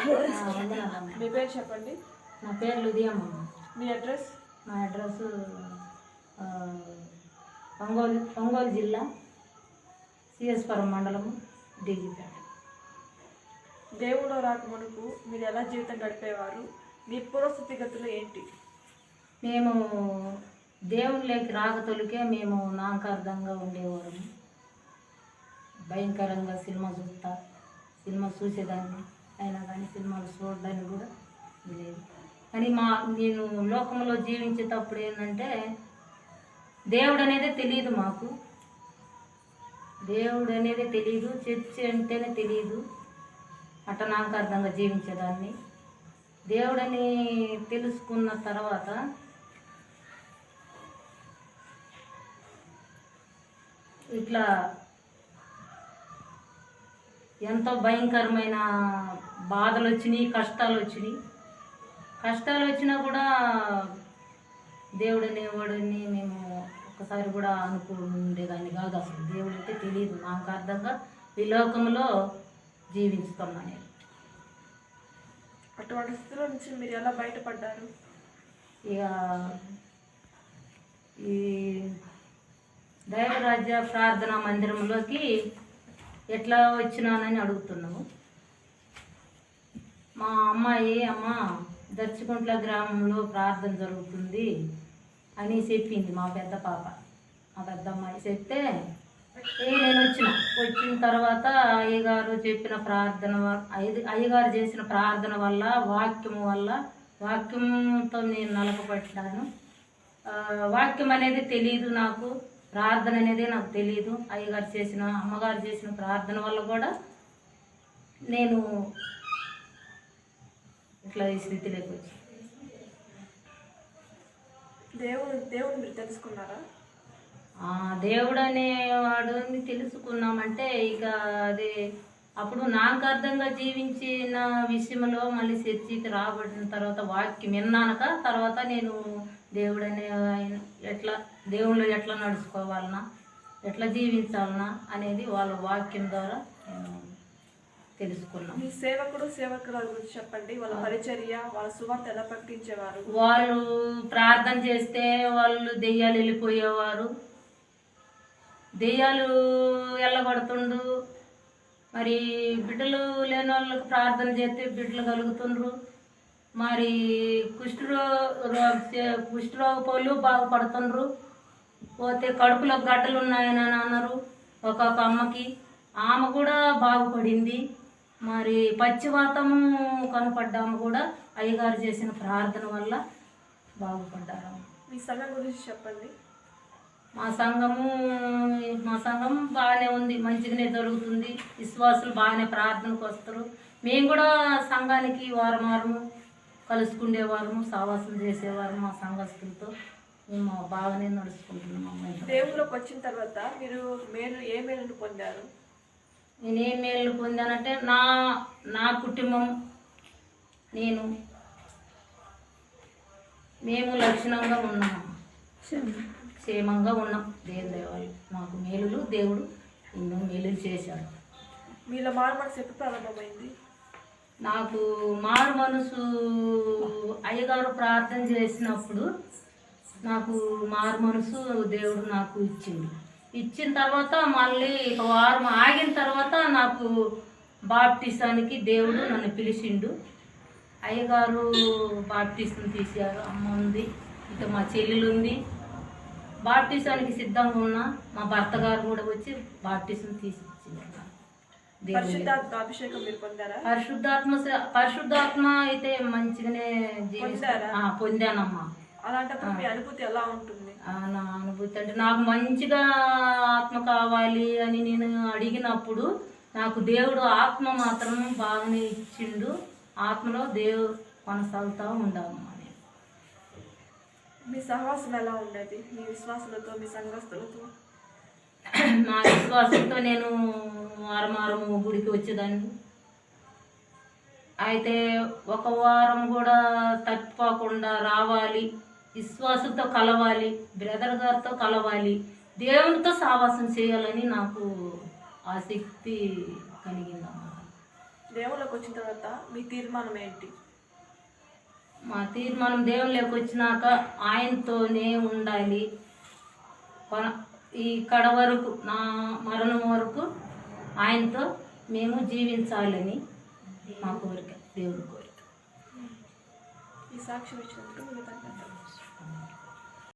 మీ పేరు చెప్పండి. నా పేరు లుధియమ్మ. మీ అడ్రస్? మా అడ్రస్ ఒంగోలు జిల్లా సిఎస్పురం మండలము డీజీపేట. దేవుడు రాకమునుపు మీరు ఎలా జీవితం గడిపేవారు? మీ పూర్వస్థితిగతులు ఏంటి? మేము దేవుళ్ళకి రాకతొలికే మేము నామకార్థంగా ఉండేవాళ్ళము. భయంకరంగా సినిమా చూసేదాన్ని, అయినా కానీ సినిమాలు చూడడానికి కూడా లేదు. కానీ నేను లోకంలో జీవించేటప్పుడు ఏంటంటే దేవుడు అనేది తెలియదు మాకు. దేవుడు అనేది తెలియదు, చర్చి అంటేనే తెలియదు. అట్ట నామకార్థంగా జీవించేదాన్ని. దేవుడని తెలుసుకున్న తర్వాత ఇట్లా ఎంతో భయంకరమైన బాధలు వచ్చినాయి, కష్టాలు వచ్చినా కూడా దేవుడు అనేవాడిని మేము ఒక్కసారి కూడా అనుకుండేదాన్ని కాదు. అసలు దేవుడు అంటే తెలియదు. నాకు అర్థంగా ఈ లోకంలో జీవిస్తున్నాను. అటువంటి స్థితిలో నుంచి మీరు ఎలా బయటపడ్డారు? ఇక ఈ దైవరాజ్య ప్రార్థనా మందిరంలోకి ఎట్లా వచ్చినానని అడుగుతున్నాము. మా అమ్మ దర్శకుంట్ల గ్రామంలో ప్రార్థన జరుగుతుంది అని చెప్పింది మా పెద్ద పాప. మా పెద్ద అమ్మాయి చెప్తే నేను వచ్చిన తర్వాత అయ్యగారు చెప్పిన అయ్యగారు చేసిన ప్రార్థన వల్ల, వాక్యంతో నేను నలకపట్టాను. వాక్యం అనేది తెలియదు నాకు, ప్రార్థన అనేది నాకు తెలియదు. అమ్మగారు చేసిన ప్రార్థన వల్ల కూడా నేను ఇట్లా ఈ స్థితిలోకి వచ్చి దేవుడు మీరు తెలుసుకున్నారా? దేవుడు అనేవాడిని తెలుసుకున్నామంటే ఇక అది అప్పుడు నాకు అర్థంగా జీవించిన విషయంలో మళ్ళీ చర్చికి రాబడిన తర్వాత వాక్యం విన్నాక తర్వాత నేను దేవుడు అనే దేవుళ్ళు ఎట్లా నడుచుకోవాలన్నా, ఎట్లా జీవించాలన్నా అనేది వాళ్ళ వాక్యం ద్వారా నేను తెలుసుకున్నాను. మీ సేవకురాల గురించి చెప్పండి. వాళ్ళ పరిచర్య, వాళ్ళ సువార్త ఎలా ప్రకటించేవారు? వాళ్ళు ప్రార్థన చేస్తే వాళ్ళు దెయ్యాలు వెళ్ళిపోయేవారు. దెయ్యాలు వెళ్ళగొడుతుండ్రు. మరి బిడ్డలు లేని వాళ్ళకి ప్రార్థన చేస్తే బిడ్డలు కలుగుతుండ్రు. మరి కుష్ఠరోగ పోలు బాగుపడుతుండ్రు. పోతే కడుపులో గడ్డలు ఉన్నాయని అన్నారు ఒక్కొక్క అమ్మకి. ఆమె కూడా బాగుపడింది. మరి పచ్చివాతము కనపడ్డాము కూడా అయ్యగారు చేసిన ప్రార్థన వల్ల బాగుపడ్డారు. మీ సంఘం గురించి చెప్పండి. మా సంఘం బాగానే ఉంది, మంచిగానే జరుగుతుంది. విశ్వాసులు బాగానే ప్రార్థనకు వస్తారు. మేము కూడా సంఘానికి వారము కలుసుకునేవారము, సావాసం చేసేవారు. మా సంఘస్థులతో మేము బాగానే నడుచుకుంటున్నాము. దేవుళ్ళకి వచ్చిన తర్వాత మీరు ఏ మేలును పొందారు? నేను ఏ మేలు పొందానంటే నా కుటుంబం మేము లక్షణంగా ఉన్నాము, క్షేమంగా ఉన్నాం. దేవుడు మాకు దేవుడు ఎన్నో మేలులు చేశాడు. మీలో మారు మనసు ఎప్పుడు ప్రారంభమైంది? నాకు మారు మనసు అయ్యగారు ప్రార్థన చేసినప్పుడు నాకు మారు మనసు దేవుడు నాకు ఇచ్చిన తర్వాత మళ్ళీ ఒక వారం ఆగిన తర్వాత నాకు బాప్టిజానికి దేవుడు నన్ను పిలిచిండు. అయ్యగారు బాప్టిజం తీశారు. అమ్మ ఉంది, ఇంకా మా చెల్లెలు ఉంది. బాప్టిజానికి సిద్ధంగా ఉన్నా. మా భర్త గారు కూడా వచ్చి బాప్టిజం తీసిచ్చింది. పరిశుద్ధాత్మ అయితే మంచిగానే పొందానమ్మా. అలాంటప్పుడు మీ అనుభూతి ఎలా ఉంటుంది? నా అనుభూతి అంటే నాకు మంచిగా ఆత్మ కావాలి అని నేను అడిగినప్పుడు నాకు దేవుడు ఆత్మ మాత్రం బాగానే ఇచ్చిండు. ఆత్మలో దేవుడు కొనసాగుతూ ఉండాలమ్మా. మీ సహవాసం ఎలా ఉండేది? మీ విశ్వాసులతో, మీ సంఘస్థులతో? నా విశ్వాసంతో నేను వారము గుడికి వచ్చేదాన్ని. అయితే ఒక వారం కూడా తప్పిపోకుండా రావాలి, విశ్వాసంతో కలవాలి, బ్రదర్ గారితో కలవాలి, దేవునితో సావాసం చేయాలని నాకు ఆసక్తి కలిగిందమ్మా. దేవుళ్ళకి వచ్చిన తర్వాత మీ తీర్మానం ఏంటి? మా తీర్మానం దేవుళ్ళకి వచ్చినాక ఆయనతోనే ఉండాలి, ఈ కడ వరకు నా మరణం వరకు ఆయనతో మేము జీవించాలని మా కోరిక, దేవుని కోరిక. ఈ సాక్ష్యం ఇచ్చినందుకు మీకు ధన్యవాదాలు.